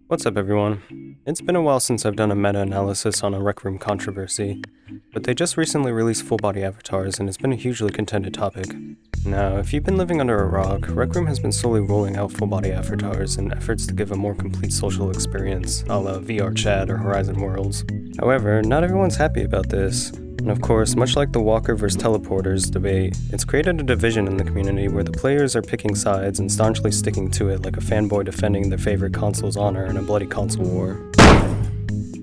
What's up everyone? It's been a while since I've done a meta-analysis on a Rec Room controversy, but they just recently released full-body avatars and it's been a hugely contended topic. Now, if you've been living under a rock, Rec Room has been slowly rolling out full-body avatars in efforts to give a more complete social experience, a la VR Chat or Horizon Worlds. However, not everyone's happy about this. And of course, much like the Walker vs. Teleporters debate, it's created a division in the community where the players are picking sides and staunchly sticking to it like a fanboy defending their favorite console's honor in a bloody console war.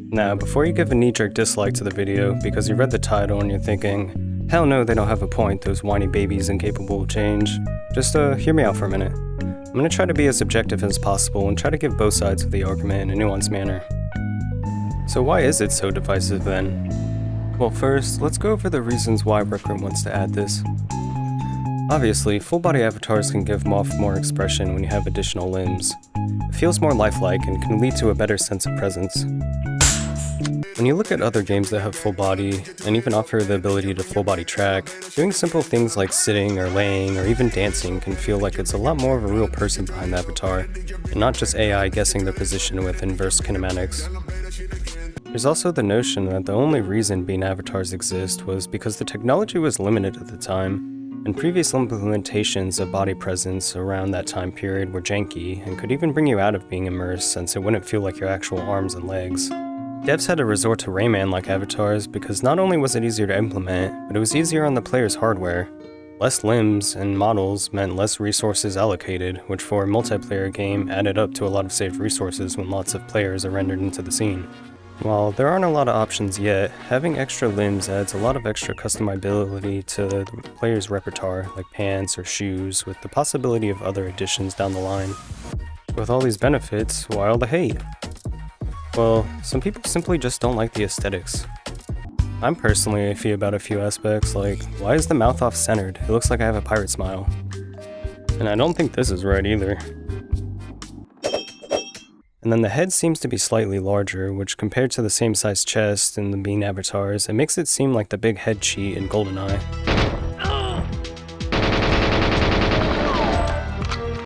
Now, before you give a knee-jerk dislike to the video because you read the title and you're thinking, hell no, they don't have a point, those whiny babies incapable of change, just hear me out for a minute. I'm gonna try to be as objective as possible and try to give both sides of the argument in a nuanced manner. So why is it so divisive then? Well, first, let's go over the reasons why Rec Room wants to add this. Obviously, full-body avatars can give off more expression when you have additional limbs. It feels more lifelike and can lead to a better sense of presence. When you look at other games that have full body, and even offer the ability to full-body track, doing simple things like sitting or laying or even dancing can feel like it's a lot more of a real person behind the avatar, and not just AI guessing their position with inverse kinematics. There's also the notion that the only reason being avatars exist was because the technology was limited at the time, and previous implementations of body presence around that time period were janky and could even bring you out of being immersed since it wouldn't feel like your actual arms and legs. Devs had to resort to Rayman-like avatars because not only was it easier to implement, but it was easier on the player's hardware. Less limbs and models meant less resources allocated, which for a multiplayer game added up to a lot of saved resources when lots of players are rendered into the scene. While there aren't a lot of options yet, having extra limbs adds a lot of extra customizability to the player's repertoire, like pants or shoes, with the possibility of other additions down the line. With all these benefits, why all the hate? Well, some people simply just don't like the aesthetics. I'm personally iffy about a few aspects, like, why is the mouth off-centered? It looks like I have a pirate smile. And I don't think this is right either. And then the head seems to be slightly larger, which compared to the same size chest in the Bean avatars, it makes it seem like the big head cheat in GoldenEye.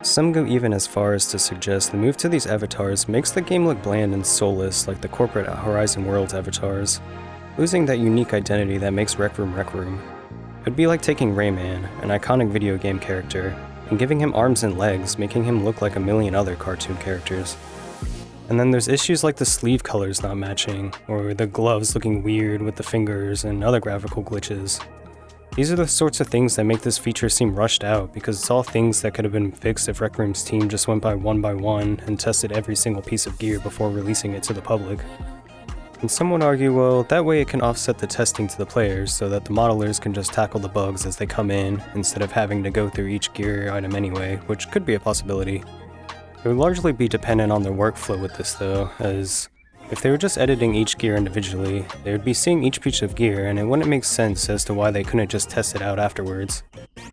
Some go even as far as to suggest the move to these avatars makes the game look bland and soulless like the corporate Horizon Worlds avatars, losing that unique identity that makes Rec Room Rec Room. It would be like taking Rayman, an iconic video game character, and giving him arms and legs, making him look like a million other cartoon characters. And then there's issues like the sleeve colors not matching, or the gloves looking weird with the fingers and other graphical glitches. These are the sorts of things that make this feature seem rushed out, because it's all things that could have been fixed if Rec Room's team just went by one and tested every single piece of gear before releasing it to the public. And some would argue, well, that way it can offset the testing to the players so that the modelers can just tackle the bugs as they come in, instead of having to go through each gear item anyway, which could be a possibility. It would largely be dependent on their workflow with this though, as if they were just editing each gear individually, they would be seeing each piece of gear and it wouldn't make sense as to why they couldn't just test it out afterwards.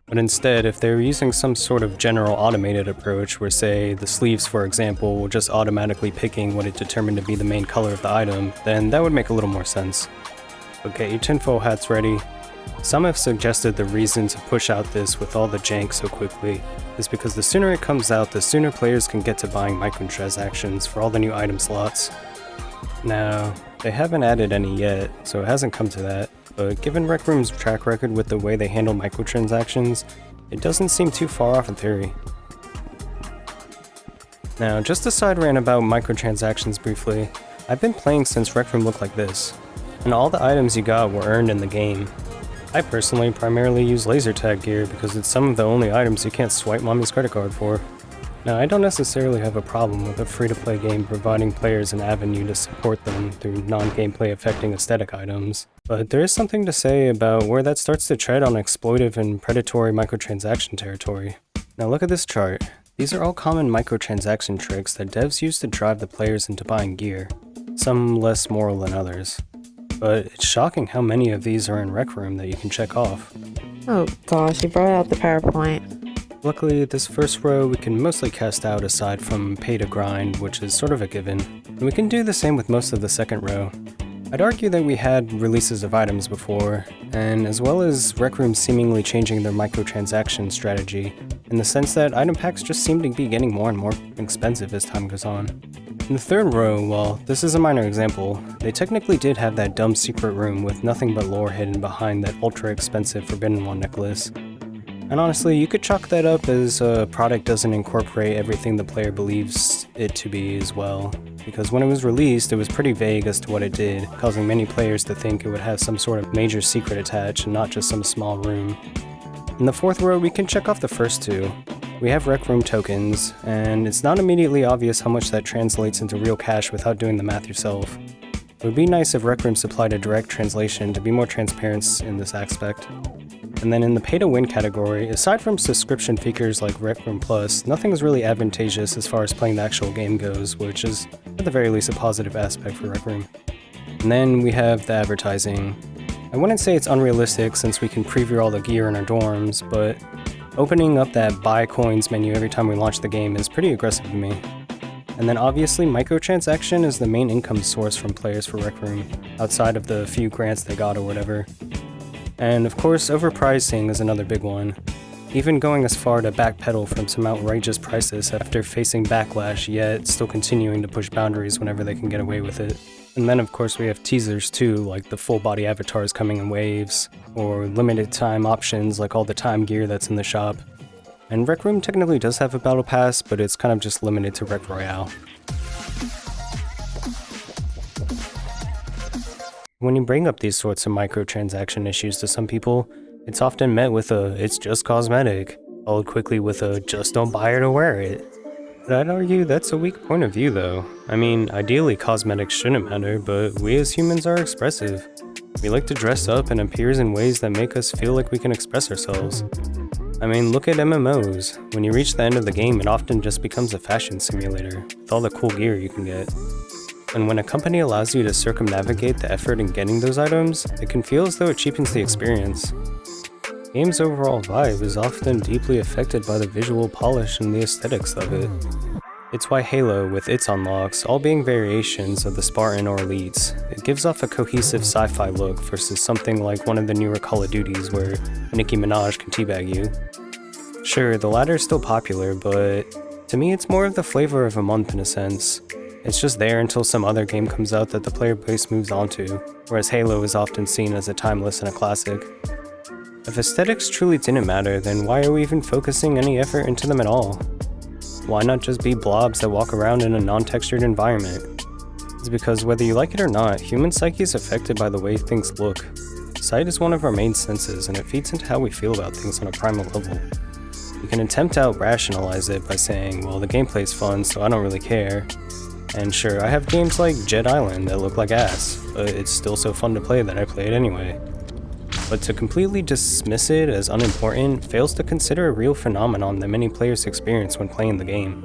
But instead, if they were using some sort of general automated approach where say, the sleeves for example were just automatically picking what it determined to be the main color of the item, then that would make a little more sense. But get your tinfoil hats ready. Some have suggested the reason to push out this with all the jank so quickly is because the sooner it comes out, the sooner players can get to buying microtransactions for all the new item slots. Now, they haven't added any yet, so it hasn't come to that, but given Rec Room's track record with the way they handle microtransactions, it doesn't seem too far off in theory. Now, just a side rant about microtransactions briefly, I've been playing since Rec Room looked like this, and all the items you got were earned in the game. I personally primarily use laser tag gear because it's some of the only items you can't swipe mommy's credit card for. Now, I don't necessarily have a problem with a free-to-play game providing players an avenue to support them through non-gameplay affecting aesthetic items, but there is something to say about where that starts to tread on exploitive and predatory microtransaction territory. Now look at this chart. These are all common microtransaction tricks that devs use to drive the players into buying gear, some less moral than others. But it's shocking how many of these are in Rec Room that you can check off. Oh gosh, you brought out the PowerPoint. Luckily, this first row we can mostly cast out aside from pay to grind, which is sort of a given. And we can do the same with most of the second row. I'd argue that we had releases of items before, and as well as Rec Room seemingly changing their microtransaction strategy, in the sense that item packs just seem to be getting more and more expensive as time goes on. In the third row, well, this is a minor example, they technically did have that dumb secret room with nothing but lore hidden behind that ultra expensive Forbidden One necklace. And honestly, you could chalk that up as a product doesn't incorporate everything the player believes it to be as well. Because when it was released, it was pretty vague as to what it did, causing many players to think it would have some sort of major secret attached and not just some small room. In the fourth row, we can check off the first two. We have Rec Room tokens, and it's not immediately obvious how much that translates into real cash without doing the math yourself. It would be nice if Rec Room supplied a direct translation to be more transparent in this aspect. And then in the pay-to-win category, aside from subscription features like Rec Room Plus, nothing is really advantageous as far as playing the actual game goes, which is at the very least a positive aspect for Rec Room. And then we have the advertising. I wouldn't say it's unrealistic since we can preview all the gear in our dorms, but opening up that buy coins menu every time we launch the game is pretty aggressive to me. And then obviously microtransaction is the main income source from players for Rec Room, outside of the few grants they got or whatever. And of course, overpricing is another big one, even going as far to backpedal from some outrageous prices after facing backlash, yet still continuing to push boundaries whenever they can get away with it. And then of course we have teasers too, like the full body avatars coming in waves, or limited time options like all the time gear that's in the shop. And Rec Room technically does have a battle pass, but it's kind of just limited to Rec Royale. When you bring up these sorts of microtransaction issues to some people, it's often met with a "it's just cosmetic," followed quickly with a "just don't buy it or wear it." But I'd argue that's a weak point of view though. I mean, ideally cosmetics shouldn't matter, but we as humans are expressive. We like to dress up and appear in ways that make us feel like we can express ourselves. I mean, look at MMOs. When you reach the end of the game, it often just becomes a fashion simulator, with all the cool gear you can get. And when a company allows you to circumnavigate the effort in getting those items, it can feel as though it cheapens the experience. The game's overall vibe is often deeply affected by the visual polish and the aesthetics of it. It's why Halo, with its unlocks, all being variations of the Spartan or Elites, it gives off a cohesive sci-fi look versus something like one of the newer Call of Duties where Nicki Minaj can teabag you. Sure, the latter is still popular, but to me it's more of the flavor of a month in a sense. It's just there until some other game comes out that the player base moves on to, whereas Halo is often seen as a timeless and a classic. If aesthetics truly didn't matter, then why are we even focusing any effort into them at all? Why not just be blobs that walk around in a non-textured environment? It's because whether you like it or not, human psyche is affected by the way things look. Sight is one of our main senses, and it feeds into how we feel about things on a primal level. You can attempt to out-rationalize it by saying, well, the gameplay's fun, so I don't really care. And sure, I have games like Jet Island that look like ass, but it's still so fun to play that I play it anyway. But to completely dismiss it as unimportant fails to consider a real phenomenon that many players experience when playing the game.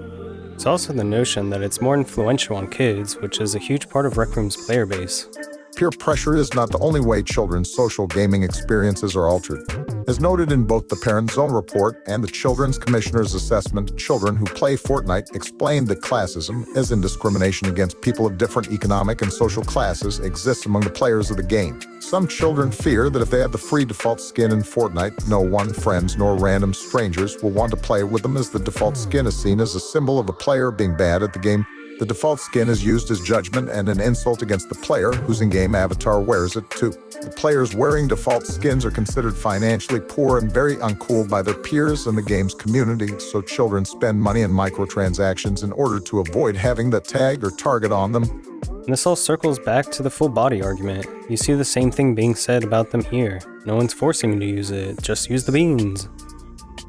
It's also the notion that it's more influential on kids, which is a huge part of Rec Room's player base. Peer pressure is not the only way children's social gaming experiences are altered. As noted in both the Parent Zone report and the Children's Commissioner's assessment, children who play Fortnite explained that classism, as in discrimination against people of different economic and social classes, exists among the players of the game. Some children fear that if they have the free default skin in Fortnite, no one, friends, nor random strangers will want to play with them, as the default skin is seen as a symbol of a player being bad at the game. The default skin is used as judgment and an insult against the player whose in-game avatar wears it too. The players wearing default skins are considered financially poor and very uncool by their peers and the game's community, so children spend money in microtransactions in order to avoid having that tag or target on them. And this all circles back to the full body argument. You see the same thing being said about them here. No one's forcing you to use it, just use the beans.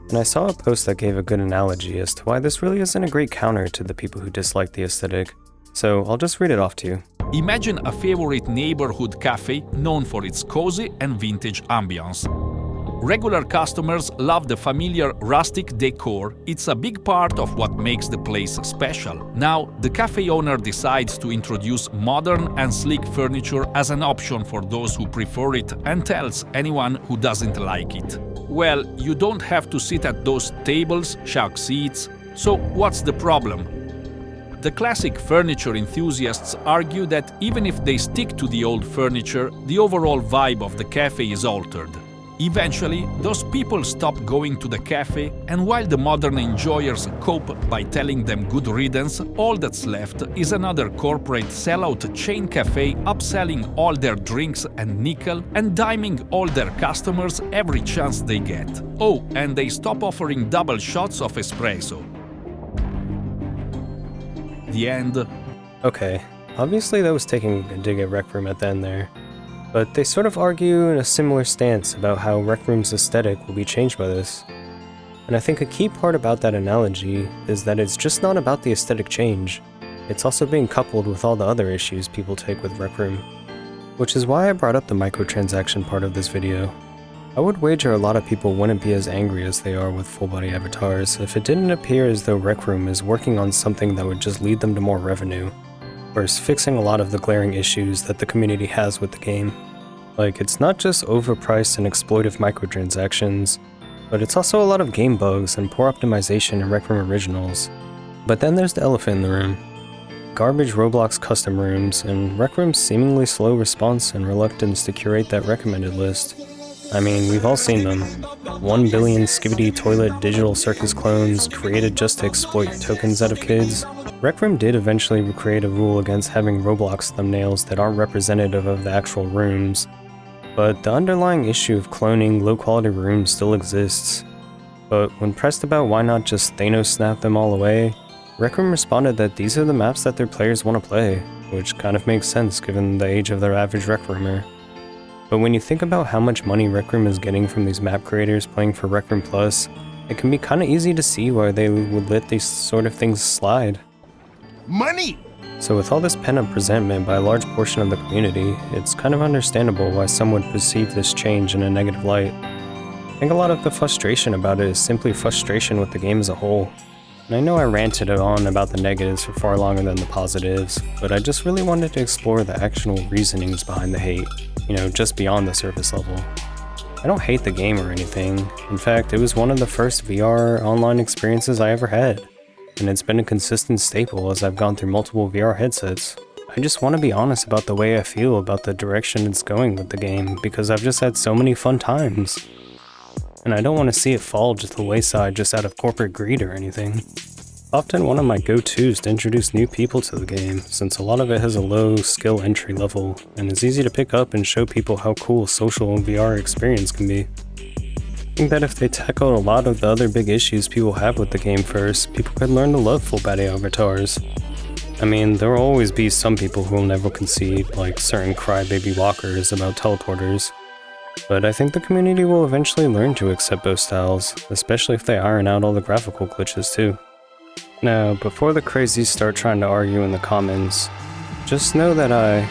And I saw a post that gave a good analogy as to why this really isn't a great counter to the people who dislike the aesthetic. So I'll just read it off to you. Imagine a favorite neighborhood cafe known for its cozy and vintage ambience. Regular customers love the familiar rustic decor. It's a big part of what makes the place special. Now, the cafe owner decides to introduce modern and sleek furniture as an option for those who prefer it and tells anyone who doesn't like it, well, you don't have to sit at those tables, shark seats. So what's the problem? The classic furniture enthusiasts argue that even if they stick to the old furniture, the overall vibe of the cafe is altered. Eventually, those people stop going to the cafe, and while the modern enjoyers cope by telling them good riddance, all that's left is another corporate sellout chain cafe upselling all their drinks and nickel and diming all their customers every chance they get. Oh, and they stop offering double shots of espresso. The end. Okay, obviously that was taking a dig at Rec Room at the end there. But they sort of argue in a similar stance about how Rec Room's aesthetic will be changed by this. And I think a key part about that analogy is that it's just not about the aesthetic change, it's also being coupled with all the other issues people take with Rec Room. Which is why I brought up the microtransaction part of this video. I would wager a lot of people wouldn't be as angry as they are with full-body avatars if it didn't appear as though Rec Room is working on something that would just lead them to more revenue, versus fixing a lot of the glaring issues that the community has with the game. Like, it's not just overpriced and exploitive microtransactions, but it's also a lot of game bugs and poor optimization in Rec Room originals. But then there's the elephant in the room. Garbage Roblox custom rooms, and Rec Room's seemingly slow response and reluctance to curate that recommended list. I mean, we've all seen them. 1 billion skibbity toilet digital circus clones created just to exploit tokens out of kids. Rec Room did eventually create a rule against having Roblox thumbnails that aren't representative of the actual rooms, but the underlying issue of cloning low-quality rooms still exists. But when pressed about why not just Thanos snap them all away, Rec Room responded that these are the maps that their players want to play, which kind of makes sense given the age of their average Rec Roomer. But when you think about how much money Rec Room is getting from these map creators playing for Rec Room Plus, it can be kinda easy to see why they would let these sort of things slide. Money! So with all this pent-up resentment by a large portion of the community, it's kind of understandable why some would perceive this change in a negative light. I think a lot of the frustration about it is simply frustration with the game as a whole. And I know I ranted on about the negatives for far longer than the positives, but I just really wanted to explore the actual reasonings behind the hate, just beyond the surface level. I don't hate the game or anything. In fact, it was one of the first VR online experiences I ever had, and it's been a consistent staple as I've gone through multiple VR headsets. I just want to be honest about the way I feel about the direction it's going with the game, because I've just had so many fun times. And I don't want to see it fall to the wayside just out of corporate greed or anything. Often one of my go-tos to introduce new people to the game, since a lot of it has a low skill entry level, and is easy to pick up and show people how cool a social VR experience can be. I think that if they tackled a lot of the other big issues people have with the game first, people could learn to love full-body avatars. I mean, there will always be some people who will never concede, like certain crybaby walkers about teleporters. But I think the community will eventually learn to accept both styles, especially if they iron out all the graphical glitches too. Now, before the crazies start trying to argue in the comments, just know that I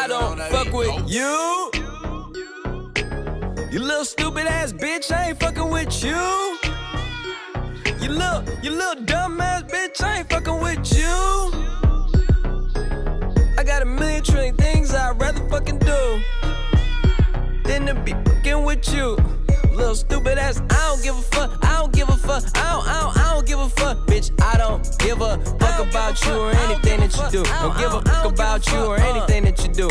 don't fuck with you. You little stupid ass bitch, I ain't fucking with you. You little dumb ass bitch, I ain't fucking with you. I got a million trillion things I'd rather fucking do than to be fucking with you. Little stupid ass, I don't give a fuck, I don't give a fuck, I don't give a fuck, bitch. I don't give a fuck about you or anything that you do. Don't give a fuck about you or anything that you do.